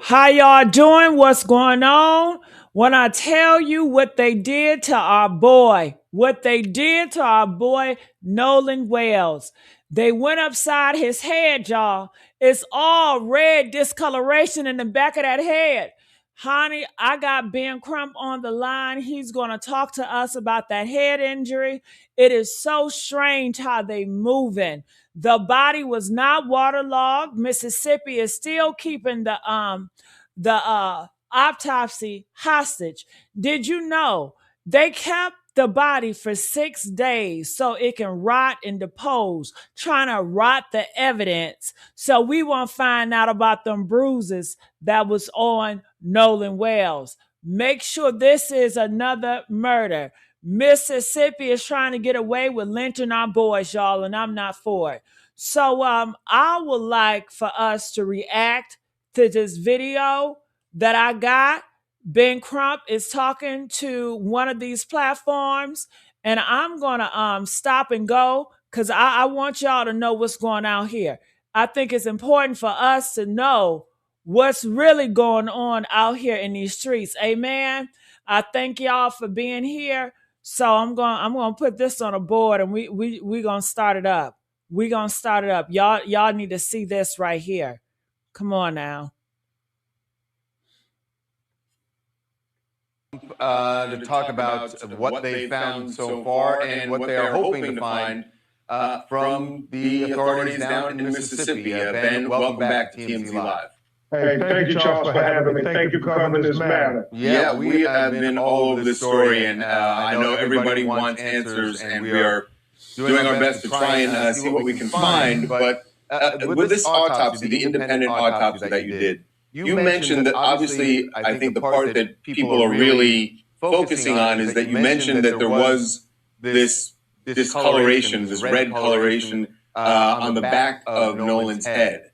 How y'all doing? What's going on? When I tell you what they did to our boy, Nolan Wells, they went upside his head, y'all. It's all red discoloration in the back of that head. Honey, I got Ben Crump on the line. He's going to talk to us about that head injury. It is so strange how they moving. The body was not waterlogged. Mississippi is still keeping the autopsy hostage. Did you know they kept the body for 6 days so it can rot and depose, trying to rot the evidence so we won't find out about them bruises that was on Nolan Wells. Make sure this is another murder. Mississippi is trying to get away with lynching our boys, y'all, and I'm not for it. So I would like for us to react to this video that I got. Ben Crump is talking to one of these platforms, and I'm gonna stop and go because I want y'all to know what's going on here. I think it's important for us to know what's really going on out here in these streets. Amen. I thank y'all for being here. So I'm gonna put this on a board, and we gonna start it up. We're gonna start it up. Y'all need to see this right here. Come on now. To talk about what they found so far and what they are hoping to find from the authorities down in Mississippi. Ben, welcome back to TMZ Live. Hey, thank you, Charles, for having me. Thank you for covering this matter. Yeah, we have been all over this story, and I know everybody wants answers, and we are doing our best to try and see what we can find. But with this autopsy, the independent autopsy that you did, you mentioned that obviously, I think the part that people are really focusing on is that you mentioned that there was this discoloration, this red coloration on the back of Nolan's head.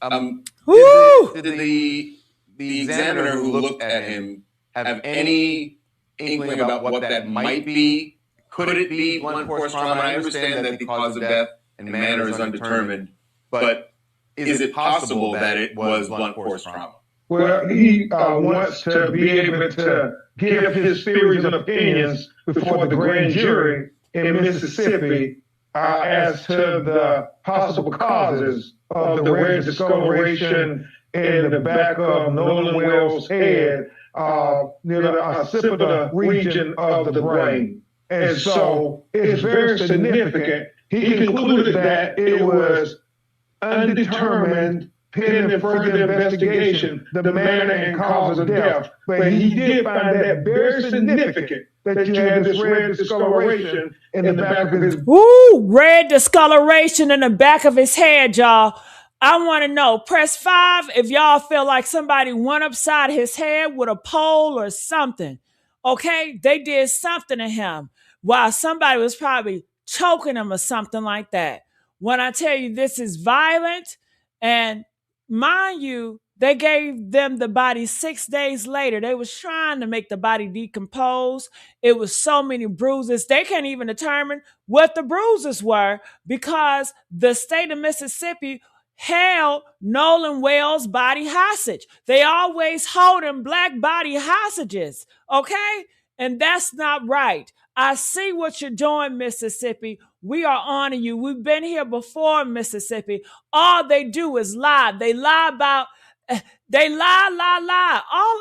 Did the examiner who looked at him have any inkling about what that might be? Could it be blunt force trauma? I understand that the cause of death and manner is undetermined, but is it possible that it was blunt force trauma? Well, he wants to be able to give his theories and opinions before the grand jury in Mississippi as to the possible causes of the red discoloration in the back of Nolan Wells' head near the occipital region of the brain. And so it's very significant. He concluded that it was undetermined, pending further investigation, the manner and cause of death. But he did find that very significant that you had this red discoloration in the back of his... Ooh, red discoloration in the back of his head, y'all. I want to know, press 5 if y'all feel like somebody went upside his head with a pole or something. Okay? They did something to him while somebody was probably choking him or something like that. When I tell you this is violent, and mind you, they gave them the body 6 days later. They was trying to make the body decompose. It was so many bruises. They can't even determine what the bruises were because the state of Mississippi held Nolan Wells' body hostage. They always holding black body hostages, okay? And that's not right. I see what you're doing, Mississippi. We are honoring you. We've been here before, Mississippi. All they do is lie. They lie. All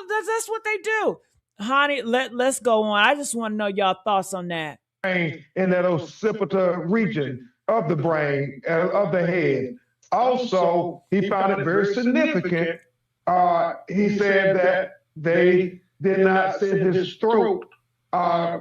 of that's what they do. Honey, let's go on. I just want to know y'all thoughts on that. In that occipital region of the brain, of the head. Also, he found it very significant. He said that they did not slit his throat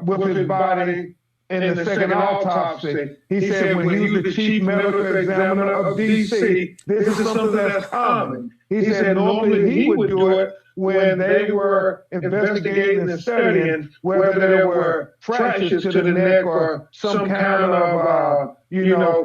with his body in the second autopsy. He said when he was the chief medical examiner of D.C., this is something that's common. He said normally he would do it when they were investigating and studying whether there were fractures to the neck or some kind of,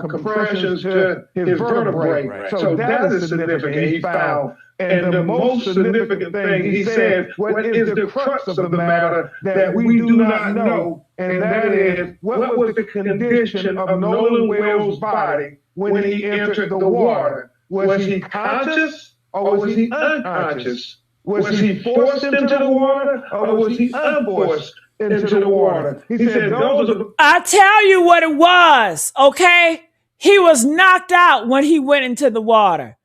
compressions to his vertebrae. Right. So that is significant, he found. And the most significant thing, he said, what is the crux of the matter that we do not know, and that is, what was the condition of Nolan Wells' body when he entered the water? Was he conscious or was he unconscious? Was he forced into the water or was he unforced into the water? He said those are the... I tell you what it was, okay? He was knocked out when he went into the water.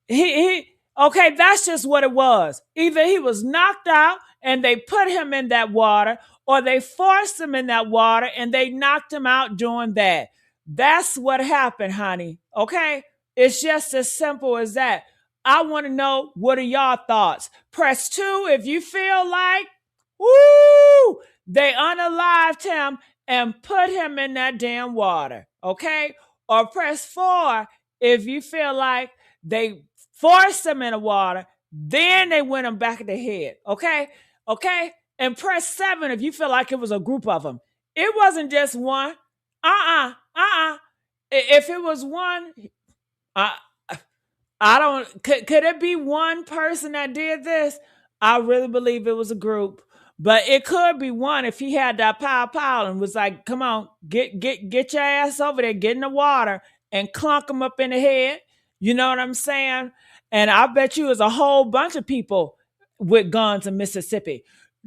Okay, that's just what it was. Either he was knocked out and they put him in that water, or they forced him in that water and they knocked him out doing that. That's what happened, honey. Okay? It's just as simple as that. I want to know, what are y'all thoughts? Press 2 if you feel like, woo, they unalived him and put him in that damn water. Okay? Or press 4 if you feel like they forced him in the water, then they went him back in the head. Okay? Okay? And press 7 if you feel like it was a group of them. It wasn't just one. If it was one, I don't, could it be one person that did this? I really believe it was a group. But it could be one if he had that pow and was like, come on, get your ass over there, get in the water and clunk him up in the head. You know what I'm saying? And I bet you there's a whole bunch of people with guns in Mississippi.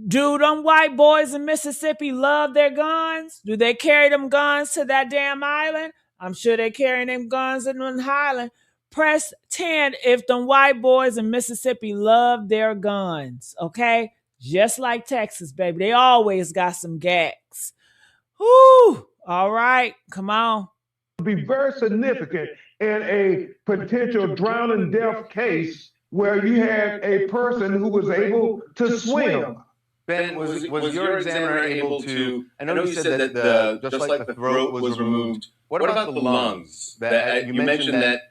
Do them white boys in Mississippi love their guns? Do they carry them guns to that damn island? I'm sure they carry them guns in the island. Press 10 if them white boys in Mississippi love their guns, okay? Just like Texas, baby. They always got some gags. Whoo! All right, come on. Be very significant in a potential drowning death case where you had a person who was able to swim. Ben, was your examiner able to? I know you said that just like the throat was removed. What about the lungs? That you mentioned that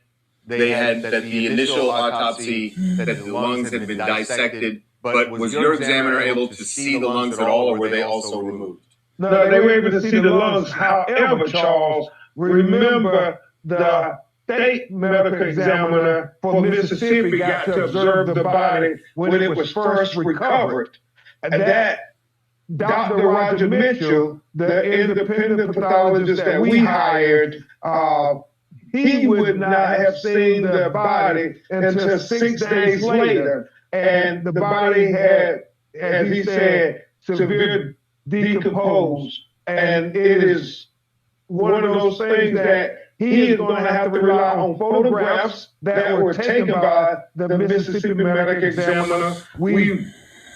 they had that the initial autopsy that the lungs had been dissected, but was your examiner able to see the lungs at all, or were they also removed? No, they were able to see the lungs. However, Charles, remember the state medical examiner for Mississippi got to observe the body when it was first recovered. And that Dr. Roger Mitchell, the independent pathologist that we hired, he would not have seen the body until 6 days later. And the body had, as he said, severe decompose. And it is one of those things that he is going to have to rely on photographs that were taken by the Mississippi medical examiner. We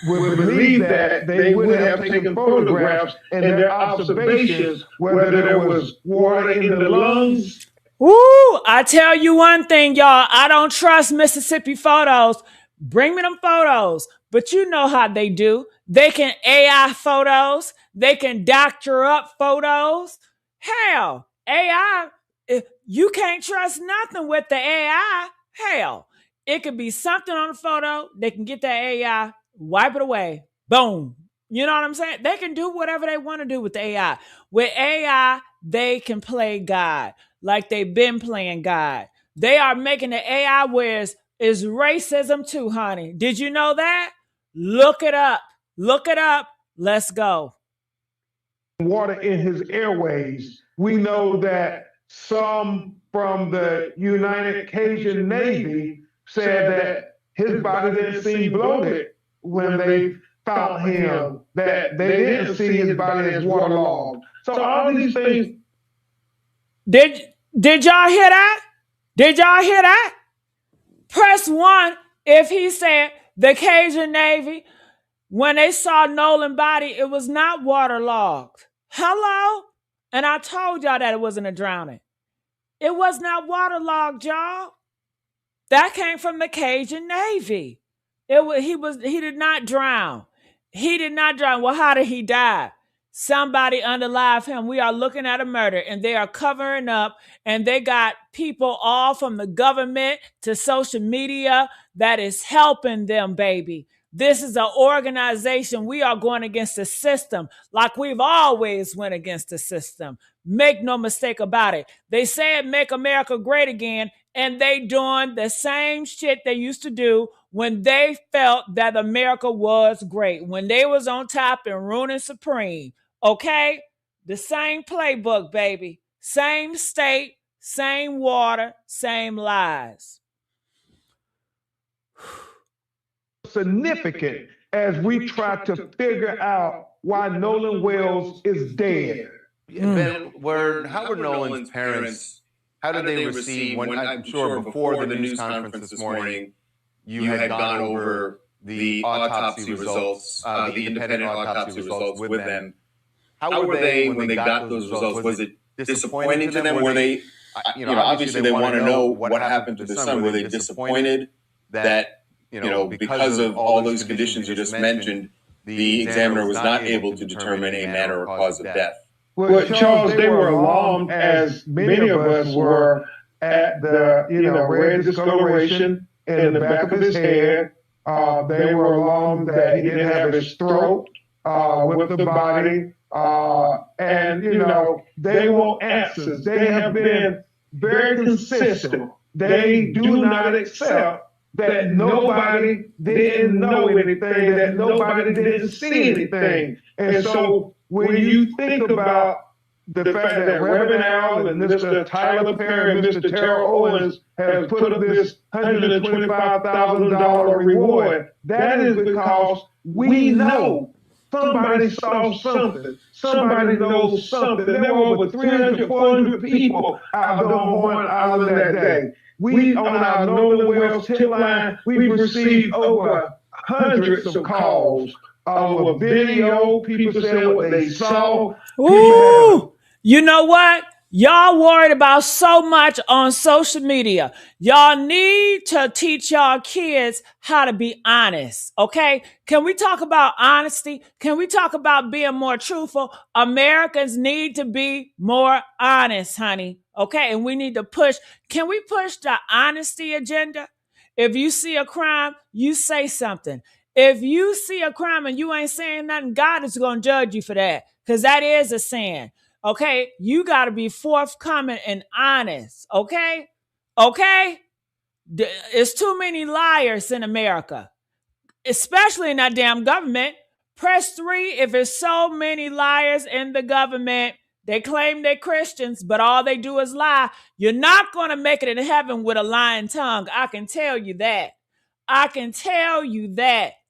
would believe that they would have taken photographs and their observations, whether there was water in the lungs. Ooh, I tell you one thing, y'all. I don't trust Mississippi photos. Bring me them photos. But you know how they do. They can AI photos. They can doctor up photos. Hell, AI, you can't trust nothing with the AI. Hell, it could be something on the photo. They can get that AI, wipe it away. Boom. You know what I'm saying? They can do whatever they want to do with the AI. With AI, they can play God like they've been playing God. They are making the AI where is racism too, honey. Did you know that? Look it up. Look it up. Let's go. Water in his airways. We know that some from the United Cajun Navy said that his body didn't seem bloated when they found him, that they didn't see his body as waterlogged. So all these things. Did y'all hear that? Did y'all hear that? Press 1 if he said the Cajun Navy, when they saw Nolan's body, it was not waterlogged. Hello? And I told y'all that it wasn't a drowning. It was not waterlogged, y'all. That came from the Cajun Navy. He did not drown. He did not drown. Well, how did he die? Somebody unalive him. We are looking at a murder, and they are covering up, and they got people all from the government to social media that is helping them, baby. This is an organization. We are going against the system like we've always went against the system. Make no mistake about it. They said make America great again, and they doing the same shit they used to do when they felt that America was great, when they was on top and ruling supreme. Okay? The same playbook, baby. Same state, same water, same lies. significant as we try to figure out why Nolan Wells is dead. Ben, how were Nolan's parents, how did they receive, when I'm sure before the news conference this morning, you had gone over the autopsy results, the independent autopsy results with them. How were they when they got those results? Was it disappointing to them? Were they, obviously they want to know what happened to the son. Were they disappointed that, because of all those conditions you just mentioned, the examiner was not able to determine a manner or cause of death? Well, Charles, they were alarmed, as many of us were, at the red discoloration in the back of his head. They were alarmed that he didn't have his throat with the body. And they want answers. They have been very consistent. They do not accept that nobody didn't know anything, that nobody didn't see anything. And so when you think about the fact that Reverend Al and Mr. Tyler Perry and Mr. Terrell Owens have put up this $125,000 reward, that is because we know somebody saw something. Somebody knows something. There were over 300, 400 people out there on Horn Island that day. We, on our Nolan Wells tip line, we've received over hundreds of calls of video, people saying what they saw. Ooh, you know what? Y'all worried about so much on social media. Y'all need to teach y'all kids how to be honest, okay? Can we talk about honesty? Can we talk about being more truthful? Americans need to be more honest, honey, okay? And we need to push. Can we push the honesty agenda? If you see a crime, you say something. If you see a crime and you ain't saying nothing, God is going to judge you for that, because that is a sin. Okay, you got to be forthcoming and honest. Okay, it's too many liars in America, especially in that damn government. Press 3 if it's so many liars in the government. They claim they're Christians, but all they do is lie. You're not going to make it in heaven with a lying tongue. I can tell you that.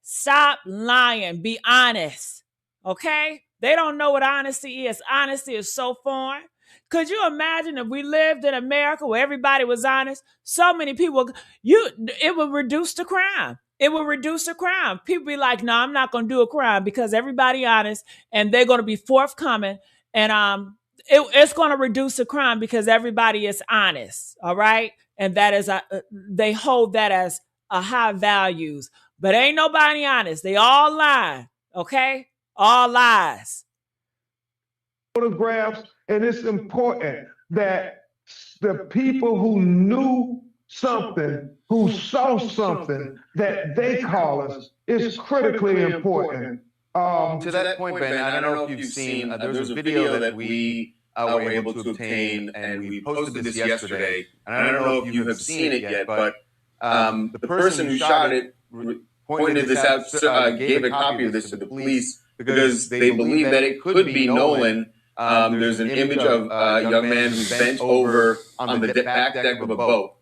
Stop lying. Be honest. Okay? They don't know what honesty is. Honesty is so foreign. Could you imagine if we lived in America where everybody was honest? So many people, it would reduce the crime. People be like, no, I'm not going to do a crime because everybody honest and they're going to be forthcoming. And it's going to reduce the crime because everybody is honest. All right. And that is, they hold that as a high values. But ain't nobody honest. They all lie. Okay. All lies. Photographs, and it's important that the people who knew something, who saw something, that they call us, is critically important. To that point, Ben, I don't know if you've seen, there's a video that we were able to obtain, and we posted this yesterday. And I don't know if you have seen it yet, but the person who shot it pointed this out, gave a copy of this to the police because they believe that it could be Nolan. There's an image of a young man who's bent over on the back deck of a boat.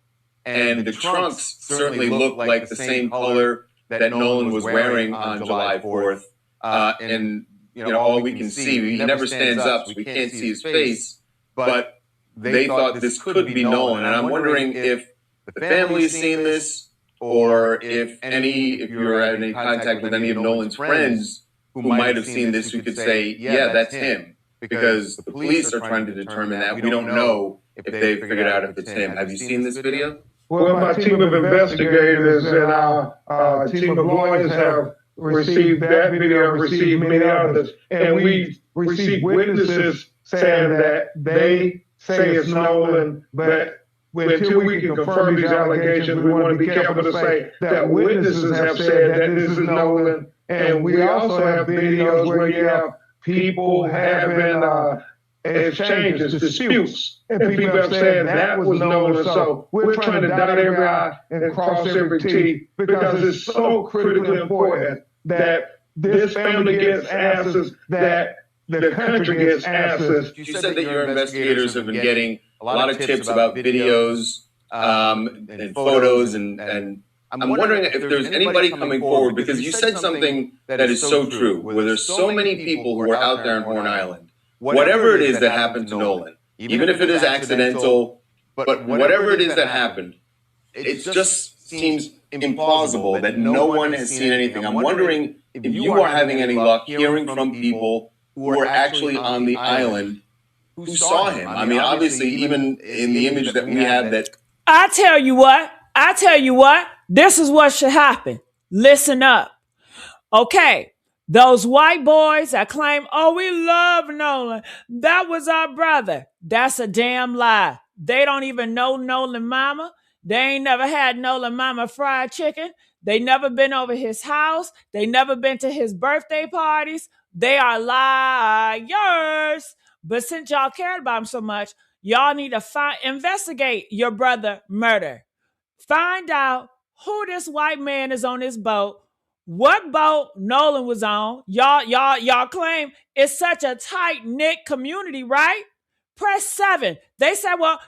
And the trunks certainly look like the same color that Nolan was wearing on July 4th. And, all we can see, he never stands up, so we can't see his face. But they thought this could be Nolan. And I'm wondering if the family has seen this, or if you're in any contact with any of Nolan's friends who might have seen this, who could say, yeah, that's him. Because the police are trying to determine that. We don't know if they've figured out if it's him. Have you seen this video? Well, my team of investigators and our team of lawyers have received that video, received many others. And we received witnesses saying that they say it's Nolan, but until we can confirm these allegations, we want to be careful to say that witnesses have said that this is Nolan. And we also have videos where you have people having exchanges, disputes, and people have said that was Nolan. So we're trying to dot every I and cross every T because it's so critically important that this family gets answers, that the country gets answers. You said that your investigators have been getting a lot of tips about videos and photos and I'm wondering if there's anybody coming forward, because you said something that is so true, where there's so many people who are out there on Horn Island. Whatever it is that happened to Nolan, even if it is accidental, but whatever it is that happened, it just seems implausible that no one has seen anything. I'm wondering if you are having any luck hearing from people who are actually on the island who saw him. I mean, obviously, even in the image that we have that... I tell you what, this is what should happen. Listen up. Okay, those white boys that claim, oh, we love Nolan, that was our brother. That's a damn lie. They don't even know Nolan mama. They ain't never had Nolan mama fried chicken. They never been over his house. They never been to his birthday parties. They are liars. But since y'all cared about him so much, y'all need to investigate your brother murder. Find out who this white man is on this boat, what boat Nolan was on. Y'all claim it's such a tight-knit community, right? Press 7. They said, well,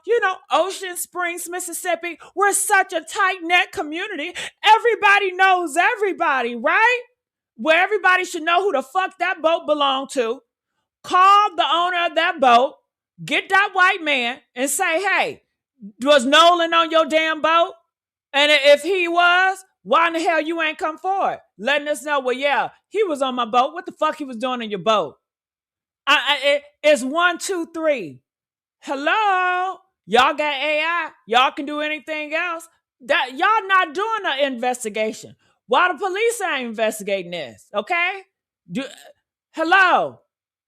Ocean Springs, Mississippi, we're such a tight-knit community. Everybody knows everybody, right? Where everybody should know who the fuck that boat belonged to. Call the owner of that boat, get that white man, and say, hey, was Nolan on your damn boat? And if he was, why in the hell you ain't come forward? Letting us know, well, yeah, he was on my boat. What the fuck he was doing on your boat? It's 1, 2, 3. Hello? Y'all got AI. Y'all can do anything else. That y'all not doing an investigation. Why the police ain't investigating this? Okay? Hello?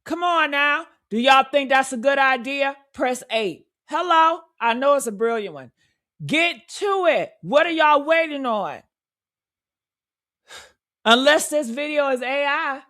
Come on now. Do y'all think that's a good idea? Press 8. Hello? I know it's a brilliant one. Get to it. What are y'all waiting on? Unless this video is AI.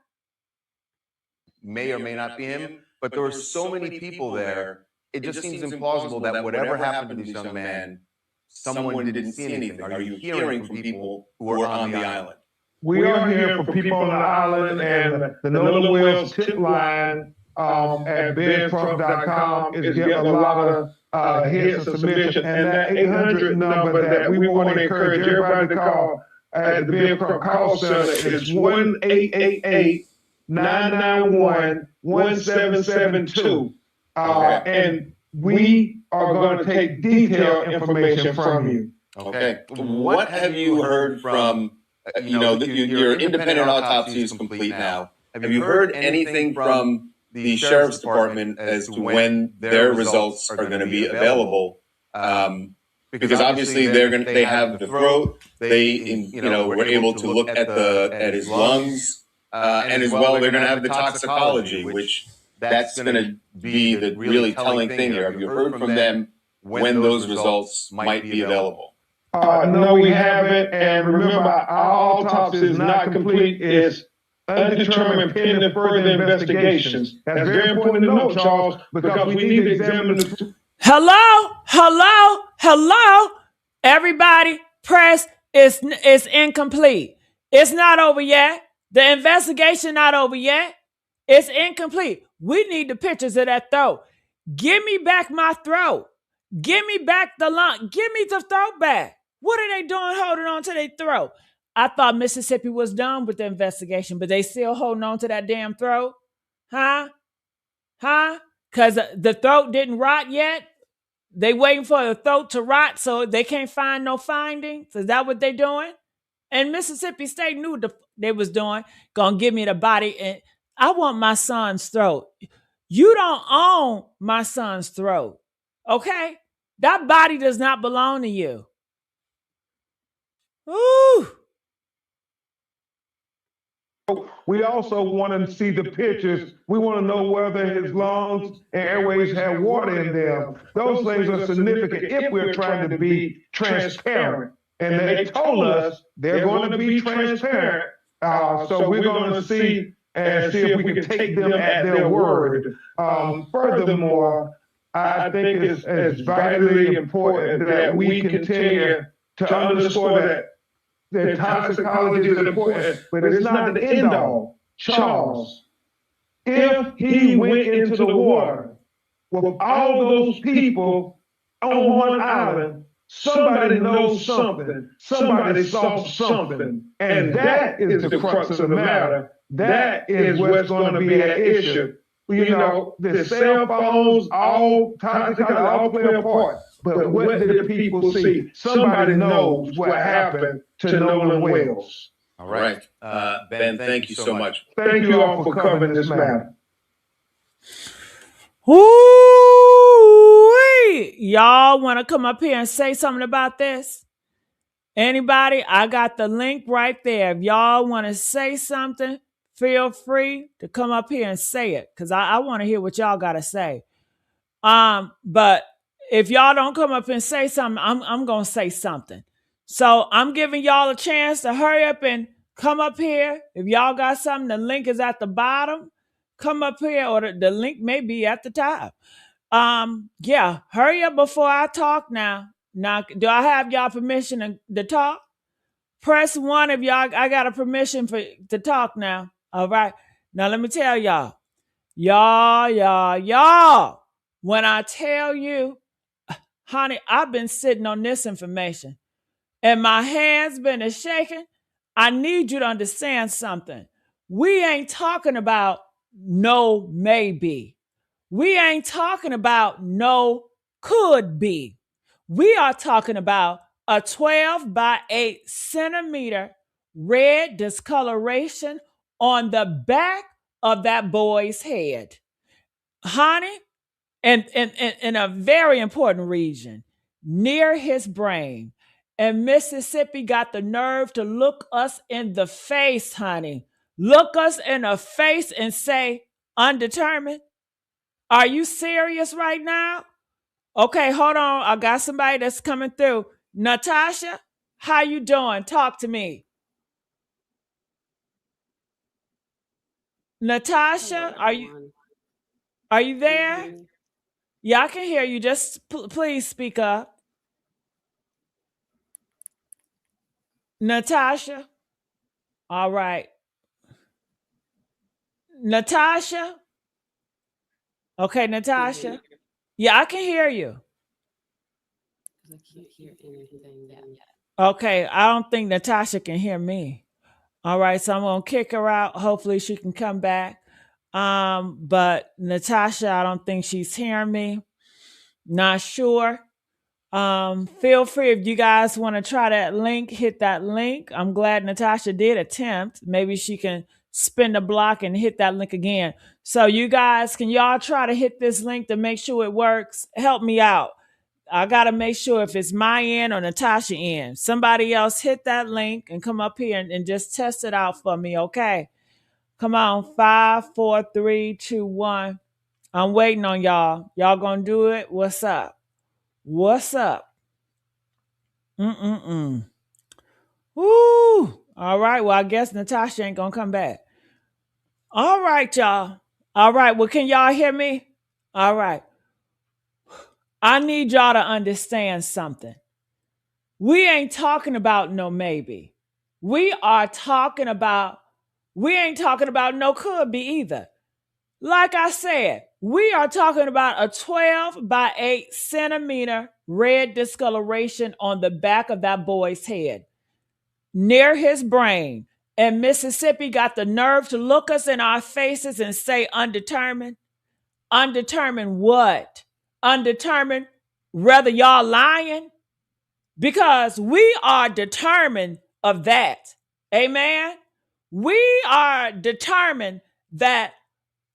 May or may not be him, but there were so many people there. It just seems implausible that whatever happened to this young man, someone didn't see anything. Are you hearing from people who are on the island? We are hearing from people on the island, and the Nolan Wells tip line at bedcrump.com is getting a lot of hits and submissions. And that 800 number that we want to encourage everybody to call at the Ben Crump call center is 1-888-991-1772. And we are going to take detailed information from you. Okay. What have you heard from, your independent autopsy is complete now. Have you heard anything from the Sheriff's Department as to when their results are going to be available? Because obviously they have the throat. They were able to look at his lungs, and as well they're going to have the toxicology, which that's going to be the really telling thing here. Have you heard from them when those results might be available? No, we haven't. And remember, our autopsy is not complete. It's undetermined pending further investigations. That's very important to note, Charles, because we need to examine the... Hello. Everybody, press is incomplete. It's not over yet. The investigation not over yet. It's incomplete. We need the pictures of that throat. Give me back my throat. Give me back the lung. Give me the throat back. What are they doing holding on to their throat? I thought Mississippi was done with the investigation, but they still holding on to that damn throat? Huh? Because the throat didn't rot yet? They waiting for the throat to rot so they can't find no findings? Is that what they doing? And Mississippi State knew what they was doing. Gonna give me the body. And I want my son's throat. You don't own my son's throat. Okay? That body does not belong to you. Ooh. We also want to see the pictures. We want to know whether his lungs and airways have water in them. Those things are significant if we're trying to be transparent. And they told us they're going to be transparent. So we're going to see if we can take them at their word. Furthermore, I think it's vitally important that we continue to underscore that the toxicology is important, but it's not the end all. Charles, if he went into the water with all those people on one island, somebody knows something, somebody saw something, and that is the crux of the matter. That is what's going to be an issue. The cell phones all play a part. But what did the people see? Somebody knows what happened to Nolan Wells. All right. Ben, thank you so much. Thank you all for covering this matter. Ooh-wee. Y'all want to come up here and say something about this? Anybody? I got the link right there. If y'all want to say something, feel free to come up here and say it, because I want to hear what y'all got to say. But if y'all don't come up and say something, I'm going to say something. So I'm giving y'all a chance to hurry up and come up here. If y'all got something, the link is at the bottom. Come up here, or the link may be at the top. Yeah, hurry up before I talk now. Now, do I have y'all permission to talk? Press 1 if y'all, I got a permission to talk now. All right. Now, let me tell y'all. Y'all. When I tell you, honey, I've been sitting on this information and my hands been shaking. I need you to understand something. We ain't talking about no maybe. We ain't talking about no could be. We are talking about a 12 by 8 centimeter red discoloration on the back of that boy's head. Honey, and in a very important region, near his brain. And Mississippi got the nerve to look us in the face, honey. Look us in the face and say, undetermined? Are you serious right now? Okay, hold on. I got somebody that's coming through. Natasha, how you doing? Talk to me. Natasha, are you there? Yeah, I can hear you. Just please speak up. Natasha? All right. Natasha? Okay, Natasha. Yeah, I can hear you. I can't hear anything yet. Okay, I don't think Natasha can hear me. All right, so I'm gonna kick her out. Hopefully she can come back. But Natasha, I don't think she's hearing me. Not sure. Feel free if you guys want to try that link, hit that link. I'm glad Natasha did attempt. Maybe she can spin the block and hit that link again. So you guys, can y'all try to hit this link to make sure it works? Help me out. I got to make sure if it's my end or Natasha end. Somebody else hit that link and come up here and just test it out for me, okay? Come on, 5, 4, 3, 2, 1. I'm waiting on y'all. Y'all gonna do it? What's up? What's up? Woo! All right, well, I guess Natasha ain't gonna come back. All right, y'all. All right, well, can y'all hear me? All right. I need y'all to understand something. We ain't talking about no maybe. We ain't talking about no could be either. Like I said, we are talking about a 12 by 8 centimeter red discoloration on the back of that boy's head, near his brain. And Mississippi got the nerve to look us in our faces and say undetermined. Undetermined what? Undetermined whether y'all lying? Because we are determined of that. Amen? We are determined that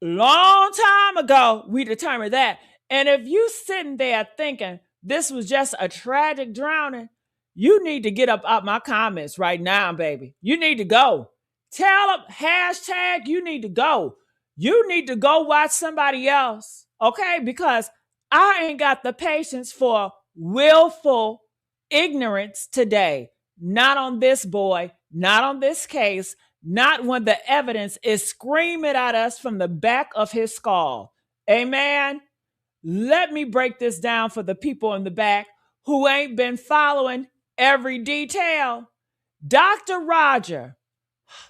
long time ago, we determined that. And if you sitting there thinking this was just a tragic drowning, you need to get up out my comments right now, baby. You need to go. Tell them, hashtag, you need to go. You need to go watch somebody else, okay? Because I ain't got the patience for willful ignorance today. Not on this boy, not on this case, not when the evidence is screaming at us from the back of his skull. Amen. Let me break this down for the people in the back who ain't been following every detail. Dr. Roger,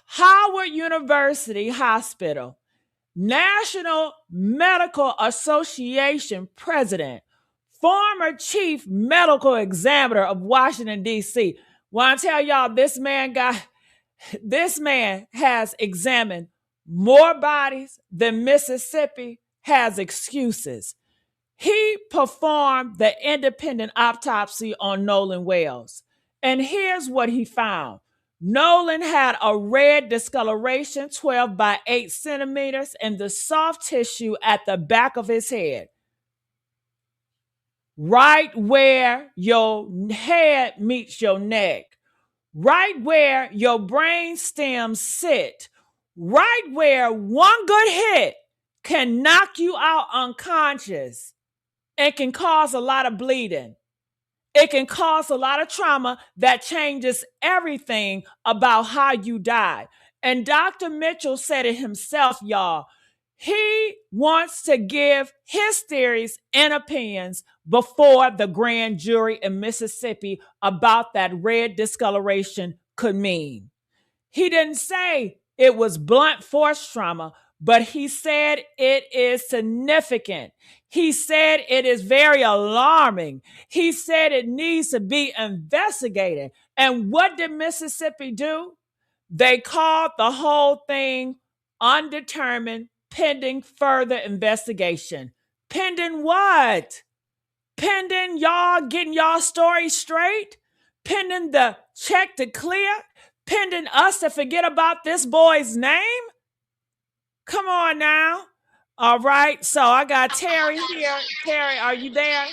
Howard University Hospital, National Medical Association president, former chief medical examiner of Washington, D.C. Want to tell y'all, this man has examined more bodies than Mississippi has excuses. He performed the independent autopsy on Nolan Wells. And here's what he found. Nolan had a red discoloration, 12 by 8 centimeters, in the soft tissue at the back of his head, right where your head meets your neck, right where your brain stems sit, right where one good hit can knock you out unconscious. It can cause a lot of bleeding. It can cause a lot of trauma that changes everything about how you die. And Dr. Mitchell said it himself, y'all. He wants to give his theories and opinions before the grand jury in Mississippi about that red discoloration could mean. He didn't say it was blunt force trauma, but he said it is significant. He said it is very alarming. He said it needs to be investigated. And what did Mississippi do? They called the whole thing undetermined, pending further investigation. Pending what? Pending y'all getting y'all story straight? Pending the check to clear? Pending us to forget about this boy's name? Come on now. All right. So I got Terry here. Terry, are you there?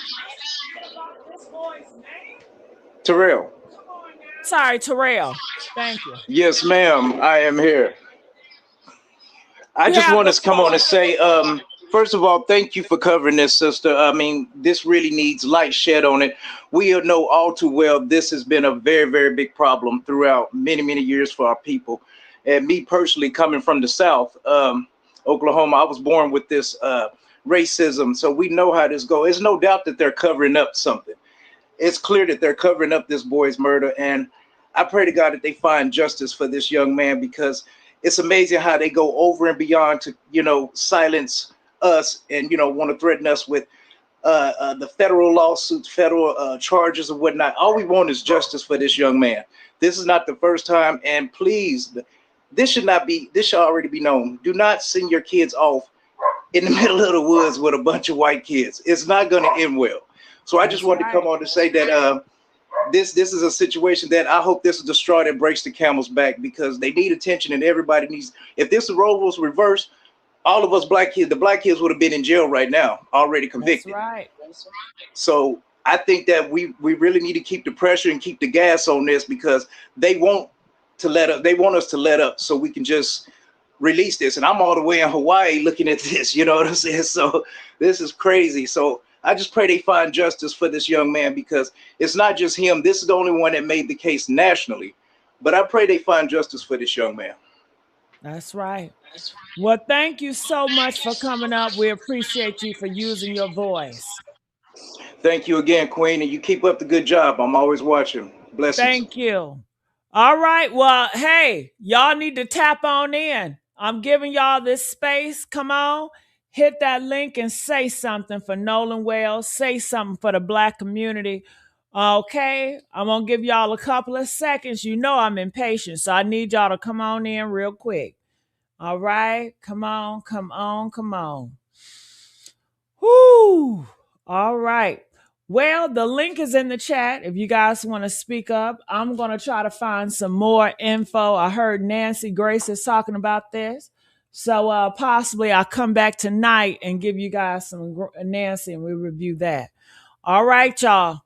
This boy's name? Terrell. Sorry, Terrell. Thank you. Yes, ma'am. I am here. I just want to come on and say, first of all, thank you for covering this, sister. I mean, this really needs light shed on it. We know all too well this has been a very, very big problem throughout many, many years for our people. And me personally, coming from the South, Oklahoma, I was born with this racism. So we know how this goes. There's no doubt that they're covering up something. It's clear that they're covering up this boy's murder. And I pray to God that they find justice for this young man, because it's amazing how they go over and beyond to, silence us and, want to threaten us with the federal lawsuits, federal charges and whatnot. All we want is justice for this young man. This is not the first time. And please, this should already be known. Do not send your kids off in the middle of the woods with a bunch of white kids. It's not going to end well. So I just wanted to come on to say that this is a situation that I hope this is the straw that breaks the camel's back, because they need attention and everybody needs. If this role was reversed, all of us the black kids would have been in jail right now, already convicted. That's right. So I think that we really need to keep the pressure and keep the gas on this, because they want us to let up so we can just release this. And I'm all the way in Hawaii looking at this, you know what I'm saying? So this is crazy. So I just pray they find justice for this young man, because it's not just him. This is the only one that made the case nationally. But I pray they find justice for this young man. That's right. Well, thank you so much for coming up. We appreciate you for using your voice. Thank you again, Queen. And you keep up the good job. I'm always watching. Blessings. Thank you. All right. Well, hey, y'all need to tap on in. I'm giving y'all this space. Come on. Hit that link and say something for Nolan Wells. Say something for the Black community. Okay, I'm going to give y'all a couple of seconds. You know I'm impatient, so I need y'all to come on in real quick. All right, come on, come on, come on. Whoo! All right. Well, the link is in the chat if you guys want to speak up. I'm going to try to find some more info. I heard Nancy Grace is talking about this. So possibly I'll come back tonight and give you guys some Nancy and we'll review that. All right, y'all.